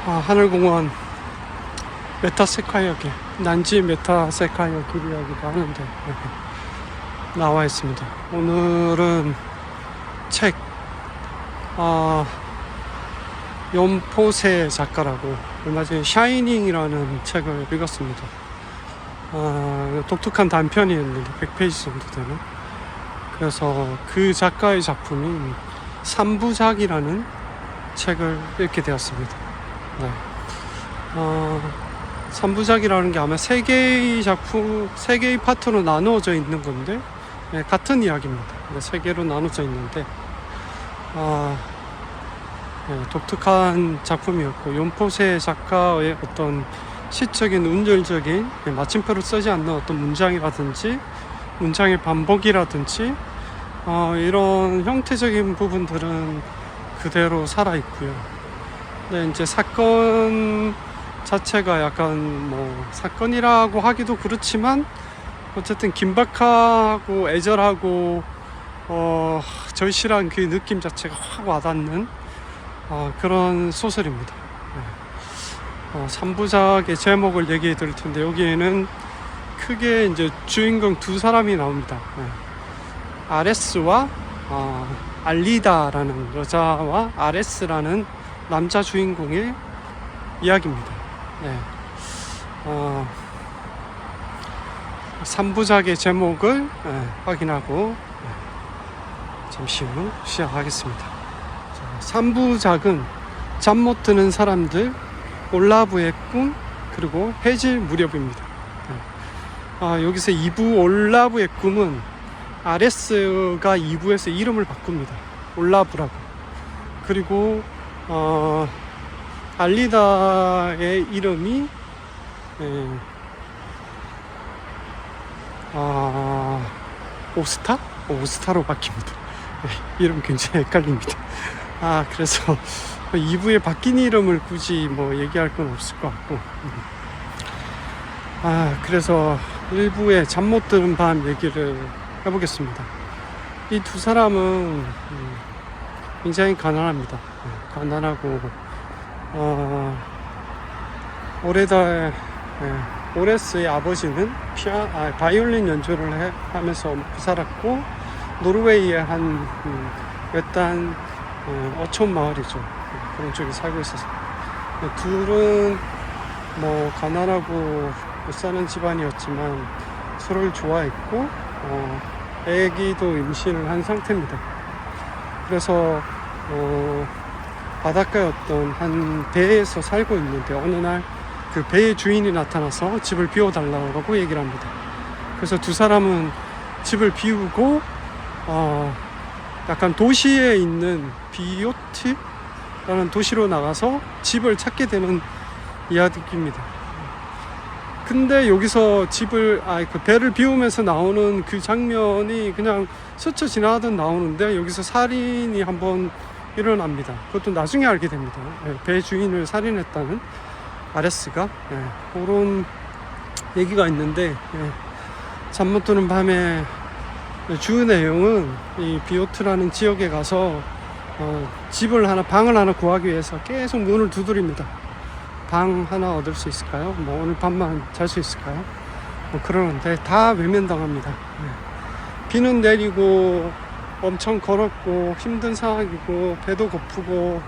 하늘공원 메타세콰이어 길, 난지 메타세콰이어 길이라고도 하는데 나와 있습니다. 오늘은 책 연포세 작가라고 얼마 전에 샤이닝이라는 책을 읽었습니다. 독특한 단편이었는데 100페이지 정도 되는. 그래서 그 작가의 작품인 삼부작이라는 책을 읽게 되었습니다. 네. 삼부작이라는 게 아마 세 개의 작품, 세 개의 파트로 나누어져 있는 건데, 네, 같은 이야기입니다. 세 개로 나눠져 있는데, 네, 독특한 작품이었고, 연포세 작가의 어떤 시적인 운율적인 마침표를 쓰지 않는 어떤 문장이라든지 문장의 반복이라든지 이런 형태적인 부분들은 그대로 살아있고요. 근데 이제 사건 자체가 약간 사건이라고 하기도 그렇지만 어쨌든 긴박하고 애절하고 절실한 그 느낌 자체가 확 와닿는 그런 소설입니다. 3부작의 제목을 얘기해 드릴 텐데, 여기에는 크게 이제 주인공 두 사람이 나옵니다. 아레스와 알리다라는 여자와 아레스라는 남자 주인공의 이야기입니다. 네. 3부작의 제목을 확인하고 잠시 후 시작하겠습니다. 3부작은 잠 못 드는 사람들, 올라브의 꿈, 그리고 해질 무렵입니다. 여기서 2부 올라브의 꿈은 아레스가 2부에서 이름을 바꿉니다. 올라브라고. 그리고 알리다의 이름이 오스타로 바뀝니다. 이름 굉장히 헷갈립니다. 그래서 2부에 바뀐 이름을 굳이 얘기할 건 없을 것 같고, 그래서 1부에 잠 못 드는 밤 얘기를 해보겠습니다. 이 두 사람은 굉장히 가난합니다. 가난하고 오레스의 아버지는 바이올린 연주를 하면서 먹고 살았고, 노르웨이의 한 외딴 어촌 마을이죠. 그런 쪽에 살고 있어서 둘은 가난하고 못 사는 집안이었지만 서로를 좋아했고 애기도 임신을 한 상태입니다. 그래서 바닷가의 어떤 한 배에서 살고 있는데, 어느 날 그 배의 주인이 나타나서 집을 비워달라고 얘기를 합니다. 그래서 두 사람은 집을 비우고 약간 도시에 있는 비오트라는 도시로 나가서 집을 찾게 되는 이야기입니다. 근데 여기서 그 배를 비우면서 나오는 그 장면이 그냥 스쳐 지나가듯 나오는데, 여기서 살인이 한번 일어납니다. 그것도 나중에 알게 됩니다. 배 주인을 살인했다는 아레스가. 그런 얘기가 있는데, 잠 못 드는 밤에 주 내용은 이 비오트라는 지역에 가서 방을 하나 구하기 위해서 계속 문을 두드립니다. 방 하나 얻을 수 있을까요? 오늘 밤만 잘 수 있을까요? 그러는데 다 외면당합니다. 비는 내리고 엄청 걸었고 힘든 상황이고 배도 고프고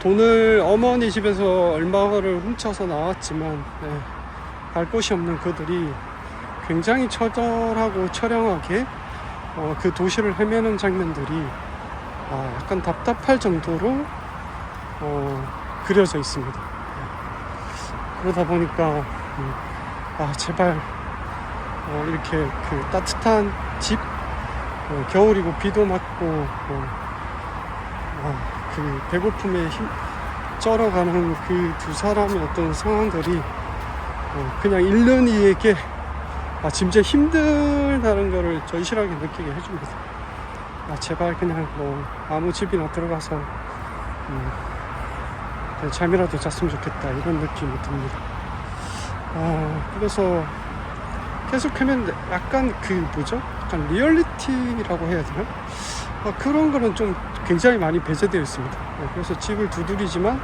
돈을 어머니 집에서 얼마를 훔쳐서 나왔지만 갈 곳이 없는 그들이 굉장히 처절하고 처량하게 그 도시를 헤매는 장면들이 약간 답답할 정도로 그려져 있습니다. 그러다 보니까 제발 이렇게 그 따뜻한 집, 겨울이고 비도 맞고 그 배고픔에 쩔어가는 그 두 사람의 어떤 상황들이 그냥 읽는 이에게 진짜 힘들다는 거를 절실하게 느끼게 해줍니다. 제발 그냥 아무 집이나 들어가서 잠이라도 잤으면 좋겠다, 이런 느낌이 듭니다. 그래서 계속 헤매는데 약간 약간 리얼리티라고 해야 되나? 그런 거는 좀 굉장히 많이 배제되어 있습니다. 그래서 집을 두드리지만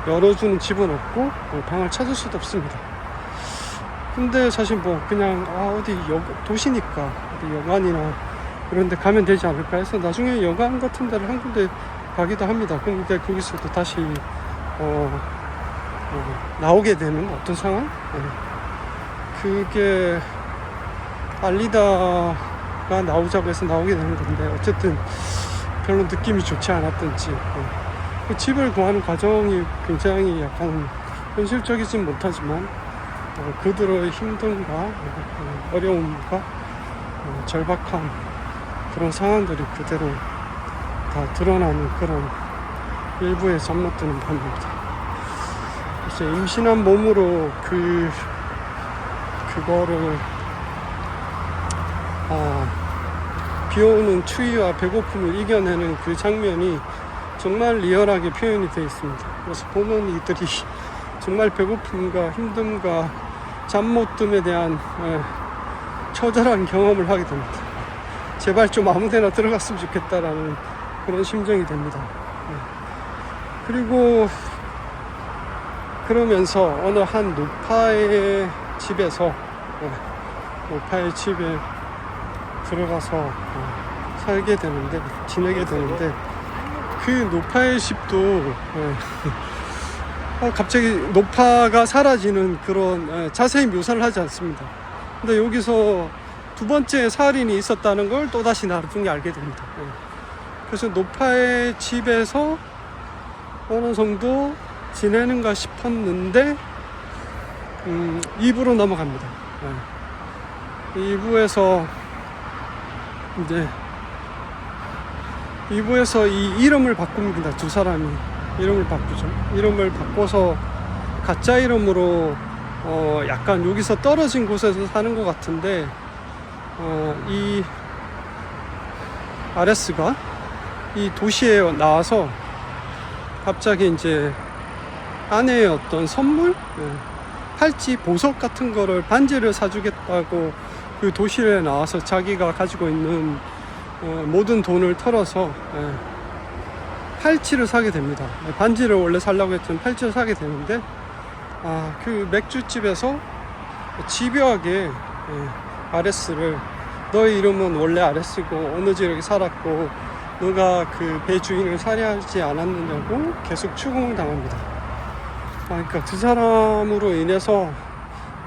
열어주는 집은 없고 방을 찾을 수도 없습니다. 근데 사실 뭐 그냥 어디 도시니까 어디 여관이나 그런 데 가면 되지 않을까 해서 나중에 여관 같은 데를 한 군데 가기도 합니다. 근데 거기서도 다시 나오게 되는 어떤 상황? 그게 알리다가 나오자고 해서 나오게 되는 건데, 어쨌든 별로 느낌이 좋지 않았던지 그 집을 구하는 과정이 굉장히 약간 현실적이진 못하지만 그들의 힘듦과 어려움과 절박한 그런 상황들이 그대로 다 드러나는 그런 일부에 잠못드는 밤입니다. 이제 임신한 몸으로 그거를 비오는 추위와 배고픔을 이겨내는 그 장면이 정말 리얼하게 표현이 되어 있습니다. 그래서 보는 이들이 정말 배고픔과 힘듦과 잠 못 듦에 대한 처절한 경험을 하게 됩니다. 제발 좀 아무데나 들어갔으면 좋겠다라는 그런 심정이 됩니다. 그리고 그러면서 어느 한 노파의 집에서 노파의 집에 들어가서 살게 되는데, 지내게 되는데, 그 노파의 집도 갑자기 노파가 사라지는 그런 자세히 묘사를 하지 않습니다. 근데 여기서 두 번째 살인이 있었다는 걸 또다시 나중에 알게 됩니다. 그래서 노파의 집에서 어느 정도 지내는가 싶었는데 2부로 넘어갑니다. 2부에서 이제 2부에서 이 이름을 바꿉니다. 두 사람이 이름을 바꾸죠. 이름을 바꿔서 가짜 이름으로 약간 여기서 떨어진 곳에서 사는 것 같은데, 이 아레스가 이 도시에 나와서 갑자기 이제 아내의 어떤 선물, 팔찌, 보석 같은 거를, 반지를 사주겠다고 그 도시에 나와서 자기가 가지고 있는 모든 돈을 털어서 팔찌를 사게 됩니다. 반지를 원래 살려고 했던 팔찌를 사게 되는데, 그 맥주집에서 집요하게 아레스를, 너의 이름은 원래 아레스고 어느 지역에 살았고 너가 그 배 주인을 살해하지 않았느냐고 계속 추궁을 당합니다. 그러니까 그 사람으로 인해서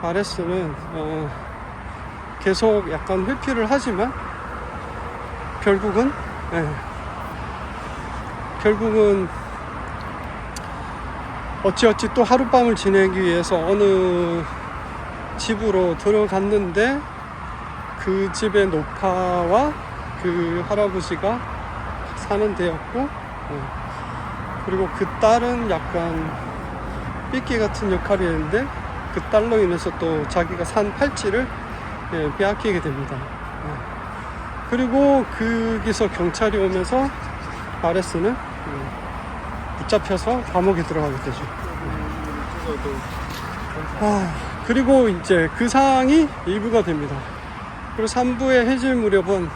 아레스는 계속 약간 회피를 하지만 결국은 어찌어찌 또 하룻밤을 지내기 위해서 어느 집으로 들어갔는데, 그 집의 노파와 그 할아버지가 사는 데였고, 그리고 그 딸은 약간 삐끼 같은 역할이 했는데, 그 딸로 인해서 또 자기가 산 팔찌를 빼앗기게 됩니다. 그리고 거기서 경찰이 오면서 아레스는 붙잡혀서 감옥에 들어가게 되죠. 그리고 이제 그 상황이 2부가 됩니다. 그리고 3부의 해질 무렵은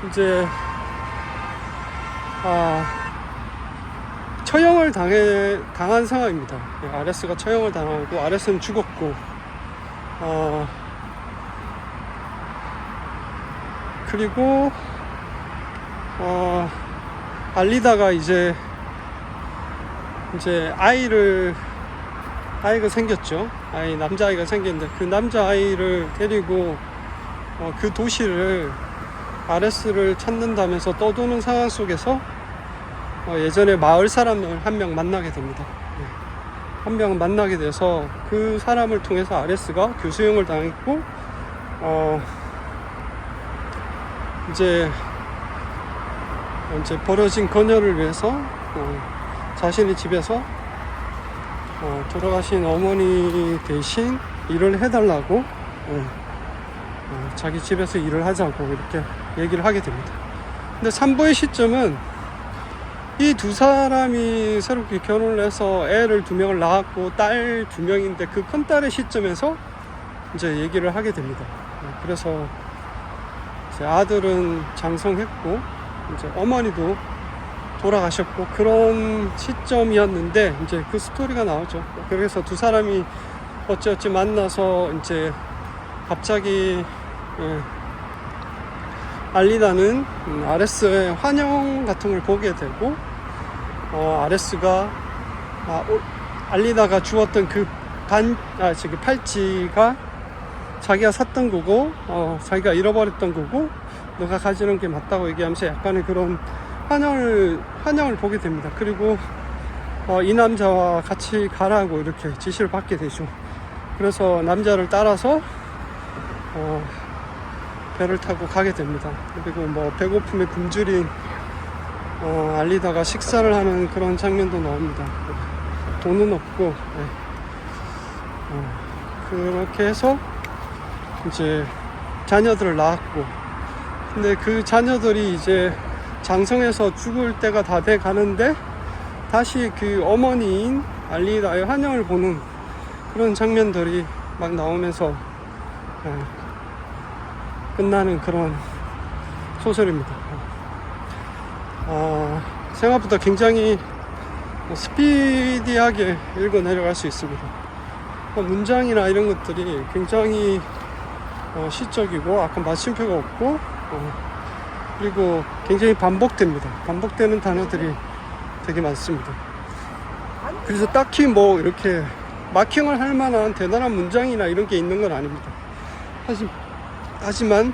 이제 처형을 당한 상황입니다. 아레스가 처형을 당하고, 아레스는 죽었고, 그리고 알리다가 이제 아이가 생겼죠. 남자아이가 생겼는데, 그 남자아이를 데리고 그 도시를, 아레스를 찾는다면서 떠도는 상황 속에서 예전에 마을 사람을 한 명 만나게 됩니다. 한 명 만나게 돼서 그 사람을 통해서 아레스가 교수형을 당했고, 이제 벌어진 거녀를 위해서 자신의 집에서 돌아가신 어머니 대신 일을 해달라고 자기 집에서 일을 하자고 이렇게 얘기를 하게 됩니다. 근데 3부의 시점은 이 두 사람이 새롭게 결혼을 해서 애를 2명을 낳았고, 딸 2명인데 그 큰딸의 시점에서 이제 얘기를 하게 됩니다. 그래서 이제 아들은 장성했고, 이제 어머니도 돌아가셨고 그런 시점이었는데 이제 그 스토리가 나오죠. 그래서 두 사람이 어찌어찌 만나서 이제 갑자기 알리다는 아레스의 환영 같은 걸 보게 되고 아레스가 알리다가 주었던 그 팔찌가 자기가 샀던 거고 자기가 잃어버렸던 거고 너가 가지는 게 맞다고 얘기하면서 약간의 그런 환영을 보게 됩니다. 그리고 이 남자와 같이 가라고 이렇게 지시를 받게 되죠. 그래서 남자를 따라서 배를 타고 가게 됩니다. 그리고 뭐 배고픔에 굶주린 알리다가 식사를 하는 그런 장면도 나옵니다. 돈은 없고 그렇게 해서 이제 자녀들을 낳았고, 근데 그 자녀들이 이제 장성해서 죽을 때가 다 돼 가는데 다시 그 어머니인 알리다의 환영을 보는 그런 장면들이 막 나오면서 끝나는 그런 소설입니다. 생각보다 굉장히 스피디하게 읽어 내려갈 수 있습니다. 문장이나 이런 것들이 굉장히 시적이고 아까 마침표가 없고 그리고 굉장히 반복됩니다. 반복되는 단어들이 되게 많습니다. 그래서 딱히 뭐 이렇게 마킹을 할 만한 대단한 문장이나 이런 게 있는 건 아닙니다. 하지만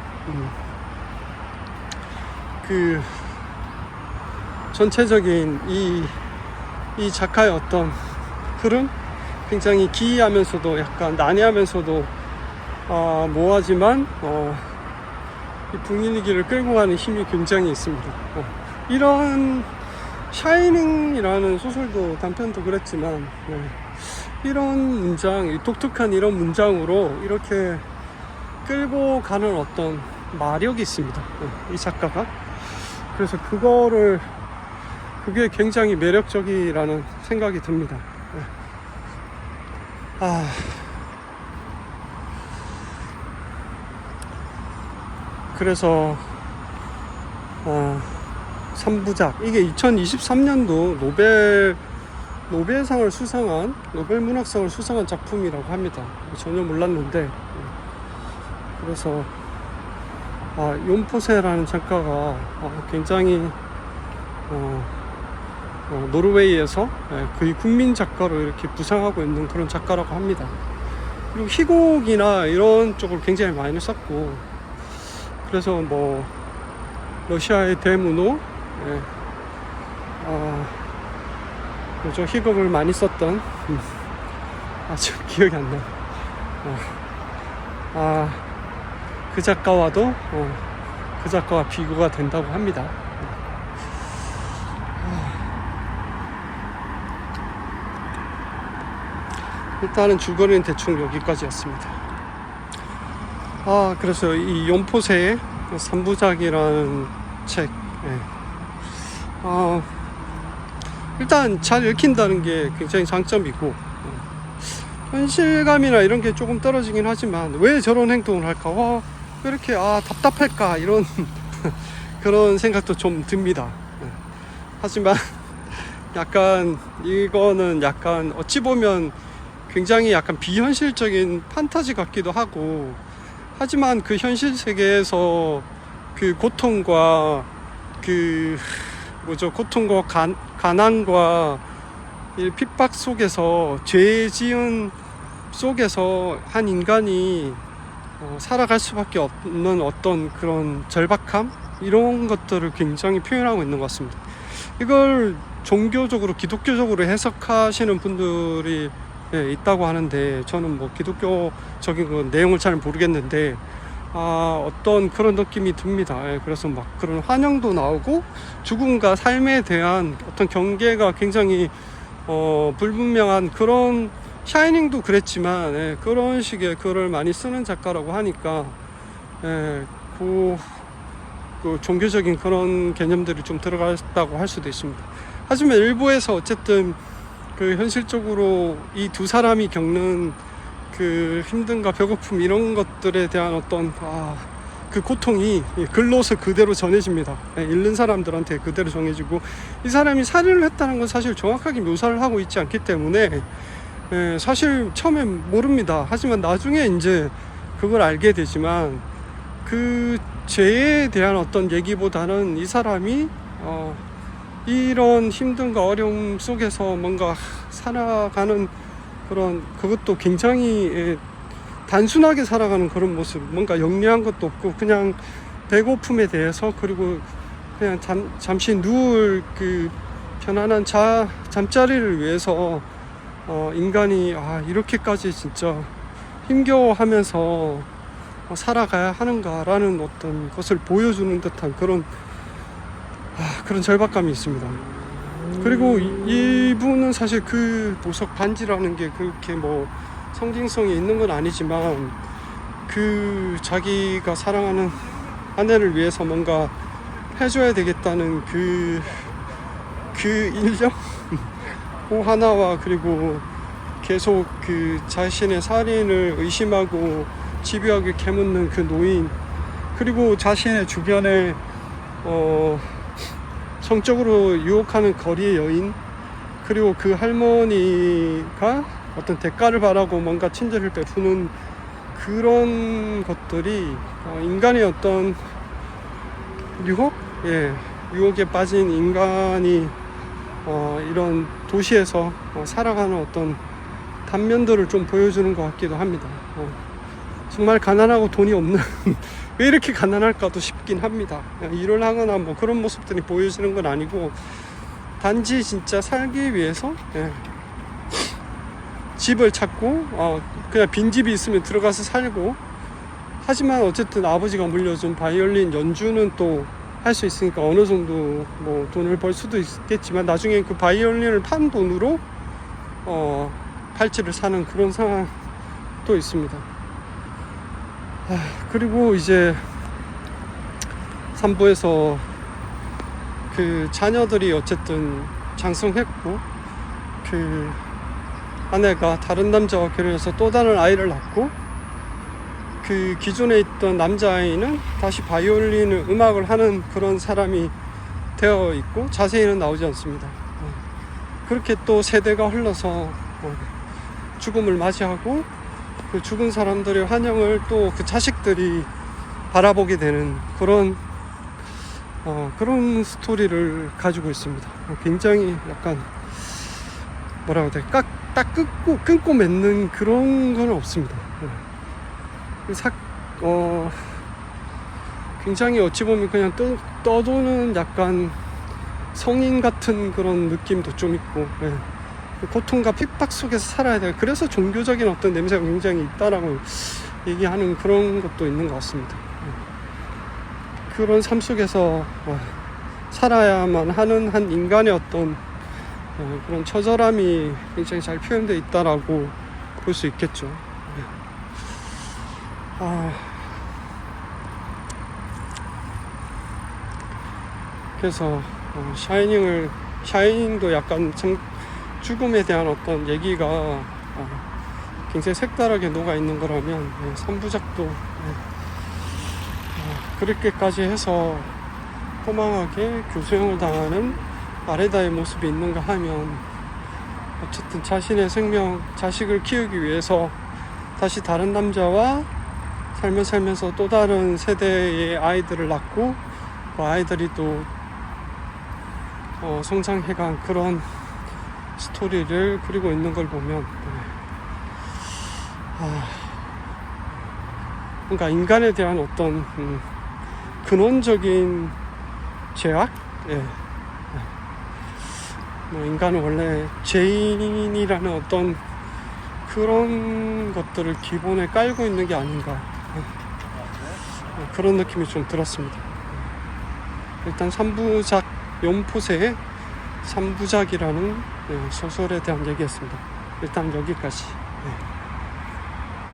그 전체적인 이 작가의 어떤 흐름, 굉장히 기이하면서도 약간 난해하면서도 모호하지만 이 분위기를 끌고 가는 힘이 굉장히 있습니다. 이런 샤이닝이라는 소설도 단편도 그랬지만 이런 문장, 이 독특한 이런 문장으로 이렇게 끌고 가는 어떤 마력이 있습니다. 이 작가가. 그래서 그게 굉장히 매력적이라는 생각이 듭니다. 그래서 3부작, 이게 2023년도 노벨상을 수상한, 노벨 문학상을 수상한 작품이라고 합니다. 전혀 몰랐는데, 그래서 욘포세라는 작가가 굉장히 노르웨이에서 거의 국민 작가로 이렇게 부상하고 있는 그런 작가라고 합니다. 그리고 희곡이나 이런 쪽을 굉장히 많이 썼고, 그래서 뭐 러시아의 대문호, 그죠, 희곡을 많이 썼던 지금 기억이 안 나요. 그 작가와도 그 작가와 비교가 된다고 합니다. 일단은 줄거리는 대충 여기까지였습니다. 그래서 이 욘포세의 3부작이라는 책, 일단 잘 읽힌다는 게 굉장히 장점이고, 현실감이나 이런 게 조금 떨어지긴 하지만 왜 저런 행동을 할까, 왜 이렇게 답답할까, 이런 그런 생각도 좀 듭니다. 하지만 약간 이거는 약간 어찌 보면 굉장히 약간 비현실적인 판타지 같기도 하고, 하지만 그 현실 세계에서 그 고통과 고통과 가난과 이 핍박 속에서, 죄 지은 속에서 한 인간이 살아갈 수밖에 없는 어떤 그런 절박함, 이런 것들을 굉장히 표현하고 있는 것 같습니다. 이걸 종교적으로, 기독교적으로 해석하시는 분들이 있다고 하는데, 저는 뭐 기독교적인 그 내용을 잘 모르겠는데 어떤 그런 느낌이 듭니다. 그래서 막 그런 환영도 나오고 죽음과 삶에 대한 어떤 경계가 굉장히 불분명한 그런, 샤이닝도 그랬지만 그런 식의 글을 많이 쓰는 작가라고 하니까 그 종교적인 그런 개념들이 좀 들어갔다고 할 수도 있습니다. 하지만 일부에서 어쨌든 그 현실적으로 이 두 사람이 겪는 그 힘듦과 배고픔, 이런 것들에 대한 어떤 그 그 고통이 글로서 그대로 전해집니다. 읽는 사람들한테 그대로 전해지고, 이 사람이 살인을 했다는 건 사실 정확하게 묘사를 하고 있지 않기 때문에 사실 처음엔 모릅니다. 하지만 나중에 이제 그걸 알게 되지만, 그 죄에 대한 어떤 얘기보다는 이 사람이 이런 힘듦과 어려움 속에서 뭔가 살아가는 그런, 그것도 굉장히 단순하게 살아가는 그런 모습, 뭔가 영리한 것도 없고 그냥 배고픔에 대해서, 그리고 그냥 잠시 누울 그 편안한 잠자리를 위해서 인간이 이렇게까지 진짜 힘겨워하면서 살아가야 하는가라는 어떤 것을 보여주는 듯한 그런 절박감이 있습니다. 그리고 이분은 사실 그 보석 반지라는 게 그렇게 뭐 상징성이 있는 건 아니지만, 그 자기가 사랑하는 아내를 위해서 뭔가 해줘야 되겠다는 그 일념 그 하나와, 그리고 계속 그 자신의 살인을 의심하고 집요하게 캐묻는 그 노인, 그리고 자신의 주변에 성적으로 유혹하는 거리의 여인, 그리고 그 할머니가 어떤 대가를 바라고 뭔가 친절을 베푸는 그런 것들이 인간의 어떤 유혹에 빠진 인간이 이런 도시에서 살아가는 어떤 단면들을 좀 보여주는 것 같기도 합니다. 정말 가난하고 돈이 없는 왜 이렇게 가난할까도 싶긴 합니다. 일을 하거나 뭐 그런 모습들이 보여지는 건 아니고, 단지 진짜 살기 위해서 집을 찾고 그냥 빈집이 있으면 들어가서 살고, 하지만 어쨌든 아버지가 물려준 바이올린 연주는 또 할 수 있으니까 어느 정도 뭐 돈을 벌 수도 있겠지만, 나중에 그 바이올린을 판 돈으로 팔찌를 사는 그런 상황도 있습니다. 그리고 이제 3부에서 그 자녀들이 어쨌든 장성했고, 그 아내가 다른 남자와 결혼해서 또 다른 아이를 낳고, 그 기존에 있던 남자아이는 다시 바이올린 음악을 하는 그런 사람이 되어 있고, 자세히는 나오지 않습니다. 그렇게 또 세대가 흘러서 죽음을 맞이하고, 그 죽은 사람들의 환영을 또 그 자식들이 바라보게 되는 그런 스토리를 가지고 있습니다. 굉장히 약간 뭐라고 해야 돼, 딱 끊고 맺는 그런 건 없습니다. 굉장히 어찌 보면 그냥 떠도는 약간 성인 같은 그런 느낌도 좀 있고, 고통과 핍박 속에서 살아야 돼요. 그래서 종교적인 어떤 냄새가 굉장히 있다라고 얘기하는 그런 것도 있는 것 같습니다. 그런 삶 속에서 살아야만 하는 한 인간의 어떤 그런 처절함이 굉장히 잘 표현되어 있다라고 볼 수 있겠죠. 그래서 샤이닝도 약간 죽음에 대한 어떤 얘기가 굉장히 색다르게 녹아있는 거라면, 3부작도 그렇게까지 해서 허망하게 교수형을 당하는 아레다의 모습이 있는가 하면, 어쨌든 자신의 생명, 자식을 키우기 위해서 다시 다른 남자와 삶을 살면서 또 다른 세대의 아이들을 낳고, 그 아이들이 또 성장해간 그런 스토리를 그리고 있는 걸 보면, 그러니까 인간에 대한 어떤 근원적인 죄악, 뭐 인간은 원래 죄인이라는 어떤 그런 것들을 기본에 깔고 있는 게 아닌가, 그런 느낌이 좀 들었습니다. 일단 3부작 연포세의 3부작이라는 소설에 대한 얘기였습니다. 일단 여기까지.